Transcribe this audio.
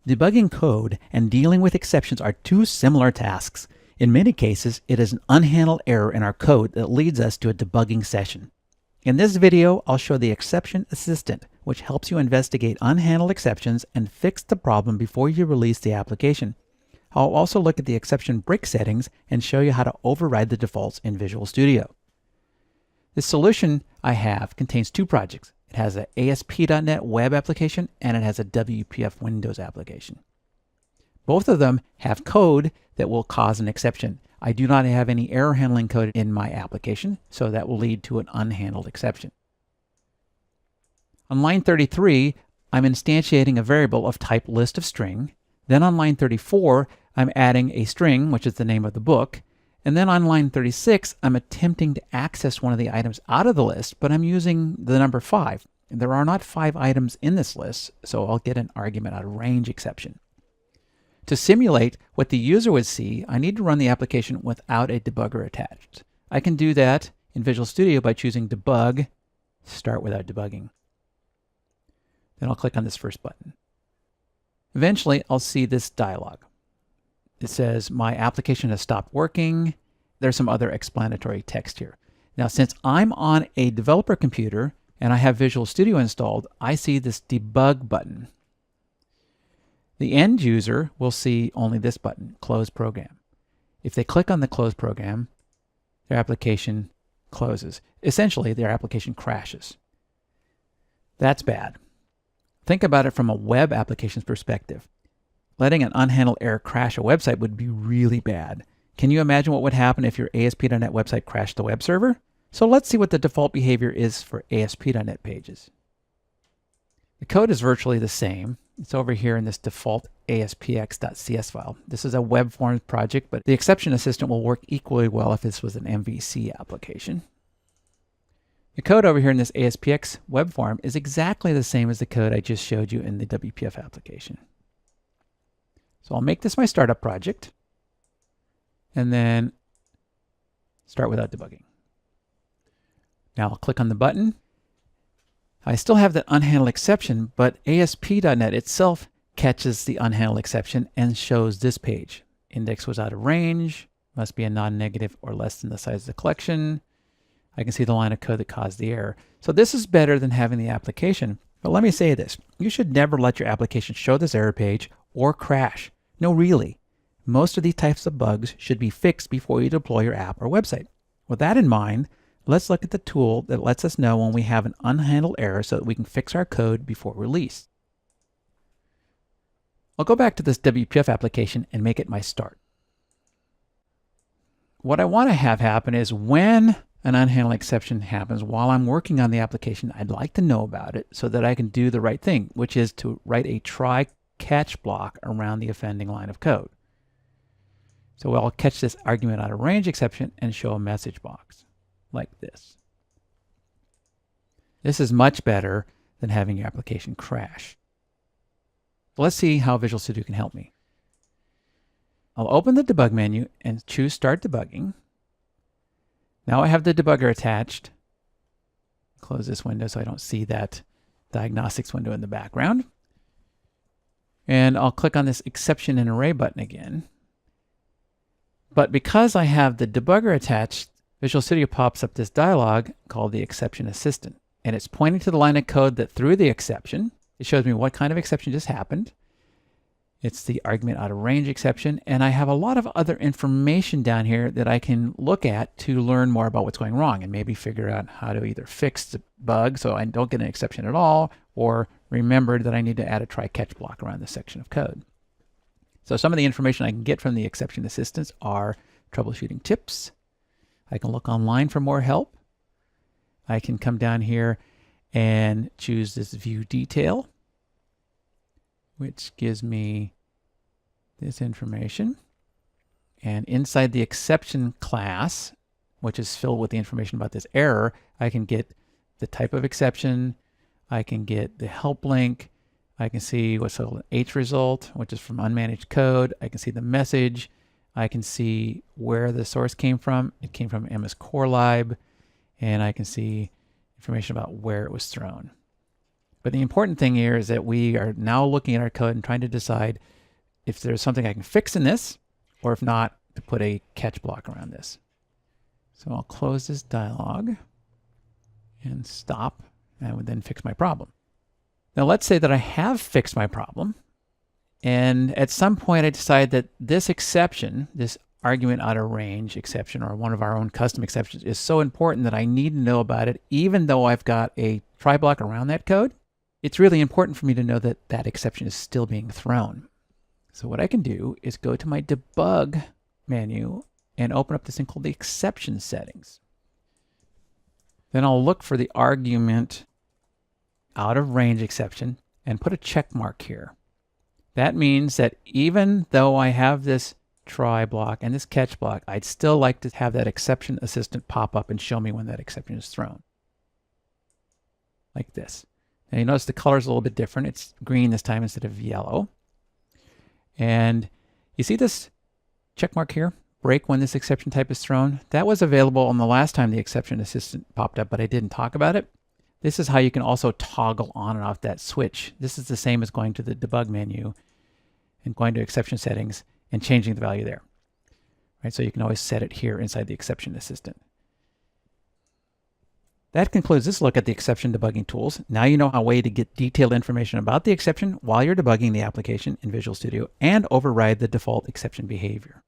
Debugging code and dealing with exceptions are two similar tasks. In many cases, it is an unhandled error in our code that leads us to a debugging session. In this video, I'll show the Exception Assistant, which helps you investigate unhandled exceptions and fix the problem before you release the application. I'll also look at the exception break settings and show you how to override the defaults in Visual Studio. The solution I have contains two projects. It has an ASP.NET web application and it has a WPF Windows application. Both of them have code that will cause an exception. I do not have any error handling code in my application, so that will lead to an unhandled exception. On line 33, I'm instantiating a variable of type list of string. Then on line 34, I'm adding a string, which is the name of the book. And then on line 36, I'm attempting to access one of the items out of the list, but I'm using the number 5. There are not 5 items in this list, so I'll get an argument out of range exception. To simulate what the user would see, I need to run the application without a debugger attached. I can do that in Visual Studio by choosing Debug, Start Without Debugging. Then I'll click on this first button. Eventually, I'll see this dialog. It says, my application has stopped working. There's some other explanatory text here. Now, since I'm on a developer computer and I have Visual Studio installed, I see this debug button. The end user will see only this button, Close Program. If they click on the Close Program, their application closes. Essentially, their application crashes. That's bad. Think about it from a web application's perspective. Letting an unhandled error crash a website would be really bad. Can you imagine what would happen if your ASP.NET website crashed the web server? So let's see what the default behavior is for ASP.NET pages. The code is virtually the same. It's over here in this default aspx.cs file. This is a web forms project, but the exception assistant will work equally well if this was an MVC application. The code over here in this ASPX web form is exactly the same as the code I just showed you in the WPF application. So I'll make this my startup project and then start without debugging. Now I'll click on the button. I still have that unhandled exception, but ASP.NET itself catches the unhandled exception and shows this page. Index was out of range, must be a non-negative or less than the size of the collection. I can see the line of code that caused the error. So this is better than having the application. But let me say this, you should never let your application show this error page or crash. No, really. Most of these types of bugs should be fixed before you deploy your app or website. With that in mind, let's look at the tool that lets us know when we have an unhandled error so that we can fix our code before release. I'll go back to this WPF application and make it my start. What I want to have happen is when an unhandled exception happens while I'm working on the application, I'd like to know about it so that I can do the right thing, which is to write a try-catch block around the offending line of code. So I'll catch this argument out of range exception and show a message box like this. This is much better than having your application crash. Let's see how Visual Studio can help me. I'll open the debug menu and choose Start Debugging. Now I have the debugger attached. Close this window so I don't see that diagnostics window in the background. And I'll click on this Exception and Array button again. But because I have the debugger attached, Visual Studio pops up this dialog called the Exception Assistant. And it's pointing to the line of code that threw the exception. It shows me what kind of exception just happened. It's the argument out of range exception. And I have a lot of other information down here that I can look at to learn more about what's going wrong and maybe figure out how to either fix the bug so I don't get an exception at all, or remember that I need to add a try-catch block around this section of code. So some of the information I can get from the Exception Assistants are troubleshooting tips. I can look online for more help. I can come down here and choose this View Detail, which gives me this information. And inside the exception class, which is filled with the information about this error, I can get the type of exception, I can get the help link, I can see what's called an H result, which is from unmanaged code, I can see the message, I can see where the source came from. It came from MS Core Lib, and I can see information about where it was thrown. But the important thing here is that we are now looking at our code and trying to decide if there's something I can fix in this, or if not, to put a catch block around this. So I'll close this dialog and stop, and I would then fix my problem. Now let's say that I have fixed my problem, and at some point I decide that this exception, this argument out of range exception, or one of our own custom exceptions, is so important that I need to know about it even though I've got a try block around that code. It's really important for me to know that that exception is still being thrown. So what I can do is go to my debug menu and open up this thing called the exception settings. Then I'll look for the argument out of range exception and put a check mark here. That means that even though I have this try block and this catch block, I'd still like to have that exception assistant pop up and show me when that exception is thrown. Like this. Now you notice the color is a little bit different. It's green this time instead of yellow. And you see this check mark here? Break when this exception type is thrown. That was available on the last time the exception assistant popped up, but I didn't talk about it. This is how you can also toggle on and off that switch. This is the same as going to the debug menu and going to exception settings and changing the value there. Right? So you can always set it here inside the exception assistant. That concludes this look at the exception debugging tools. Now you know a way to get detailed information about the exception while you're debugging the application in Visual Studio and override the default exception behavior.